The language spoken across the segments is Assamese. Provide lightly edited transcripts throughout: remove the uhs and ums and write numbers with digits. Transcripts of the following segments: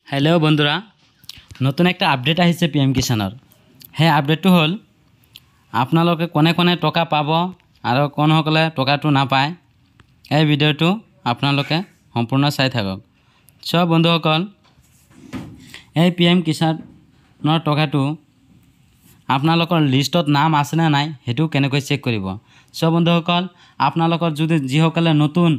হ্যালো বন্ধুৰা, নতুন একটা আপডেট আহিছে পিএম কিষাণৰ। সেই আপডেটটো হ'ল আপোনালোকে কোনে কোনে টকা পাব আৰু কোনসকলে টকাটো নাপায়। এই ভিডিঅ'টো আপোনালোকে সম্পূৰ্ণ চাই থাকক। সব বন্ধুসকল, এই পিএম কিষাণৰ টকাটো আপোনালোকৰ লিষ্টত নাম আছে নে নাই সেইটো কেনেকৈ চেক কৰিব। সব বন্ধুসকল, আপোনালোকৰ যদি যিসকলে নতুন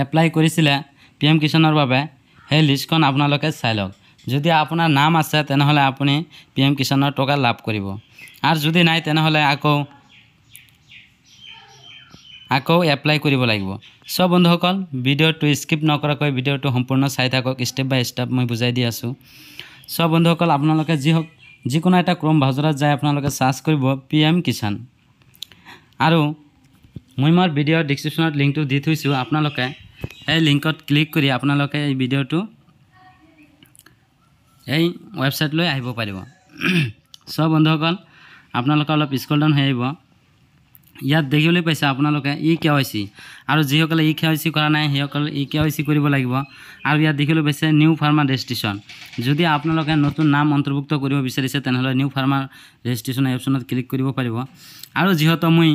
এপ্লাই কৰিছিলে পিএম কিষাণৰ বাবে সেই লিষ্টখন আপোনালোকে চাই লওক। যদি আপোনাৰ নাম আছে তেনেহ'লে আপুনি পিএম কিষাণৰ টকা লাভ কৰিব, আৰু যদি নাই তেনেহ'লে আকৌ এপ্লাই কৰিব লাগিব। সব বন্ধুসকল, ভিডিঅ'টো স্কিপ নকৰাকৈ ভিডিঅ'টো সম্পূৰ্ণ চাই থাকক। ষ্টেপ বাই ষ্টেপ মই বুজাই দি আছোঁ। সব বন্ধুসকল, আপোনালোকে যিকোনো এটা ক্ৰম ব্ৰাউজাৰত যায় আপোনালোকে চাৰ্চ কৰিব পিএম কিষাণ, আৰু মই মোৰ ভিডিঅ'ৰ ডিছক্ৰিপশ্যনত লিংকটো দি থৈছোঁ। আপোনালোকে এই লিংকত ক্লিক কৰি আপোনালোকে এই ভিডিঅ'টো এই ৱেবছাইটলৈ আহিব পাৰিব। সব বন্ধুসকল, আপোনালোকে অলপ স্ক্ৰল ডাউন হৈ আহিব। ইয়াত দেখিবলৈ পাইছে আপোনালোকে KYC, আৰু যিসকলে KYC কৰা নাই সেইসকলে KYC কৰিব লাগিব। আৰু ইয়াত দেখিবলৈ পাইছে নিউ ফাৰ্মাৰ ৰেজিষ্ট্ৰেশ্যন। যদি আপোনালোকে নতুন নাম অন্তৰ্ভুক্ত কৰিব বিচাৰিছে তেনেহ'লে নিউ ফাৰ্মাৰ ৰেজিষ্ট্ৰেশ্যন এই অপশ্যনত ক্লিক কৰিব পাৰিব। আৰু যিহেতু মই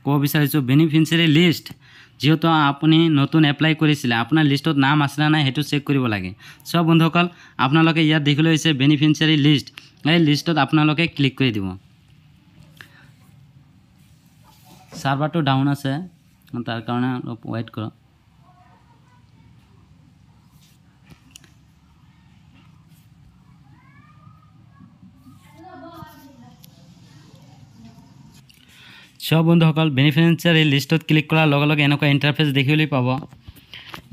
ক'ব বিচাৰিছোঁ বেনিফিচিয়াৰী লিষ্ট, যিহেতু আপুনি নতুন এপ্লাই কৰিছিলে আপোনাৰ লিষ্টত নাম আছে নে নাই সেইটো চেক কৰিব লাগে। সব বন্ধুসকল, আপোনালোকে ইয়াত দেখিবলৈ হৈছে বেনিফিচিয়াৰী লিষ্ট, এই লিষ্টত আপোনালোকে ক্লিক কৰি দিব। সাৰ্ভাৰটো ডাউন আছে, তাৰ কাৰণে অলপ ৱেইট কৰক। সব বন্ধুসকল, বেনিফিচিয়াৰী লিষ্টত ক্লিক কৰাৰ লগে লগে এনেকুৱা ইণ্টাৰফেচ দেখিবলৈ পাব।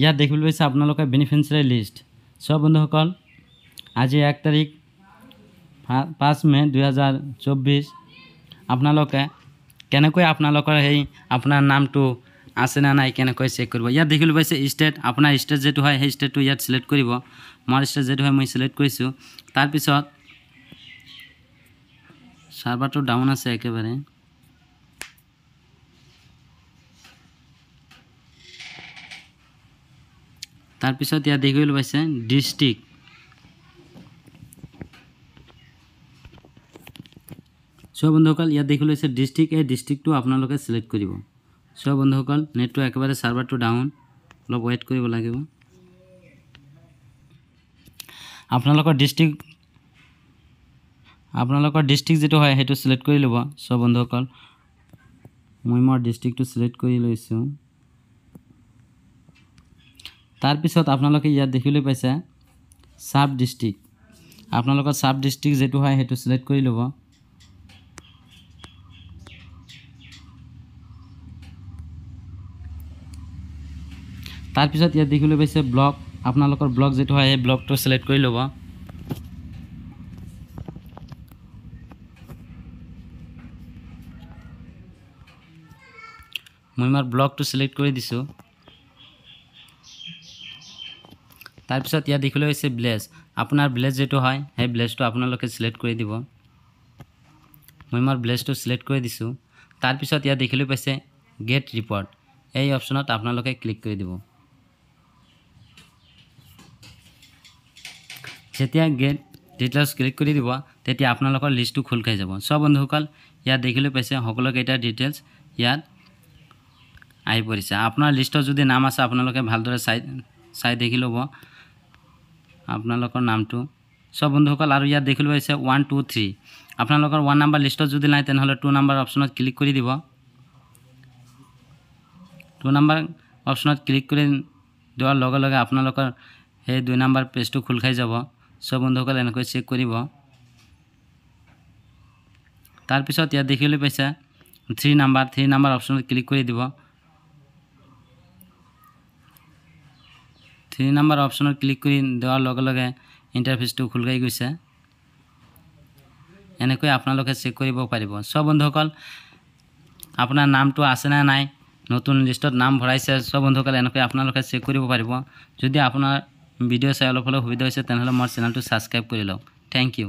ইয়াত দেখিবলৈ পাইছে আপোনালোকে বেনিফিচিয়াৰী লিষ্ট। সব বন্ধুসকল, আজি 1 তাৰিখ 5 মে 2024। আপোনালোকে কেনেকৈ আপোনালোকৰ সেই আপোনাৰ নামটো আছে নে নাই কেনেকৈ চেক কৰিব। ইয়াত দেখিবলৈ পাইছে ষ্টেট, আপোনাৰ ষ্টেট যেটো হয় সেই ষ্টেটটো ইয়াত সিলেক্ট কৰিব। মোৰ ষ্টেট যেটো হয় মই সিলেক্ট কৰিছোঁ। তাৰপিছত সাৰ্ভাৰটো ডাউন আছে একেবাৰে। তাৰপিছত ইয়াত দেখিবলৈ পাইছে ডিষ্ট্ৰিক্ট। সব বন্ধুসকল, ইয়াত দেখিবলৈ পাইছে ডিষ্ট্ৰিক্ট, এই ডিষ্ট্ৰিক্টটো আপোনালোকে সিলেক্ট কৰিব। সব বন্ধুসকল, নেটটো একেবাৰে সাৰ্ভাৰটো ডাউন, অলপ ৱেইট কৰিব লাগিব। আপোনালোকৰ ডিষ্ট্ৰিক্ট যেটো হয় সেইটো সিলেক্ট কৰি ল'ব। সব বন্ধুসকল, মই মোৰ ডিষ্ট্ৰিক্টটো সিলেক্ট কৰি লৈছোঁ। তাৰপিছত আপোনালোকে ইয়াত দেখিবলৈ পাইছে সাব ডিষ্ট্ৰিক্ট, আপোনালোকৰ সাব ডিষ্ট্ৰিক্ট যেটো হয় সেইটো সিলেক্ট কৰি ল'ব। তাৰপিছত ইয়াত দেখিবলৈ পাইছে ব্লক, আপোনালোকৰ ব্লক যেটো হয় সেই ব্লকটো সিলেক্ট কৰি ল'ব। মই মোৰ ব্লকটো সিলেক্ট কৰি দিছোঁ। তাৰপিছত ইয়াত দেখিবলৈ পাইছে ভিলেজ, আপোনাৰ ভিলেজ যেটো হয় সেই ভিলেজটো আপোনালোকে সিলেক্ট কৰি দিব। মই মোৰ ভিলেজটো সিলেক্ট কৰি দিছোঁ। তাৰপিছত ইয়াত দেখিবলৈ পাইছে গেট ৰিপৰ্ট, এই অপশ্যনত আপোনালোকে ক্লিক কৰি দিব। যেতিয়া গেট ডিটেইলছ ক্লিক কৰি দিব তেতিয়া আপোনালোকৰ লিষ্টটো খোল খাই যাব। সব বন্ধুসকল, ইয়াত দেখিবলৈ পাইছে সকলোকেইটা ডিটেইলছ ইয়াত আহি পৰিছে। আপোনাৰ লিষ্টত যদি নাম আছে আপোনালোকে ভালদৰে চাই দেখি ল'ব আপোনালোকৰ নামটো। সব বন্ধুসকল, আৰু ইয়াত দেখিবলৈ পাইছে 1 2 3, আপোনালোকৰ 1 নম্বৰ লিষ্টত যদি নাই তেনেহ'লে 2 নম্বৰ অপশ্যনত ক্লিক কৰি দিব। 2 নম্বৰ অপশ্যনত ক্লিক কৰি দিয়াৰ লগে লগে আপোনালোকৰ সেই 2 নম্বৰ পেজটো খোল খাই যাব। সব বন্ধুসকল, এনেকৈ চেক কৰিব। তাৰপিছত ইয়াত দেখিবলৈ পাইছে 3 নম্বৰ অপশ্যনত ক্লিক কৰি দিব। 3 নম্বৰ অপশ্যনত ক্লিক কৰি দিয়াৰ লগে লগে ইণ্টাৰফেচটো খোল খাই গৈছে। এনেকৈ আপোনালোকে চেক কৰিব পাৰিব। সব বন্ধুসকল, আপোনাৰ নামটো আছে নে নাই নতুন লিষ্টত নাম ভৰাইছে, সব বন্ধুসকল এনেকৈ আপোনালোকে চেক কৰিব পাৰিব। যদি আপোনাৰ ভিডিঅ' চাই অলপ হ'লেও সুবিধা হৈছে তেনেহ'লে মোৰ চেনেলটো ছাবস্ক্ৰাইব কৰি লওক। Thank U.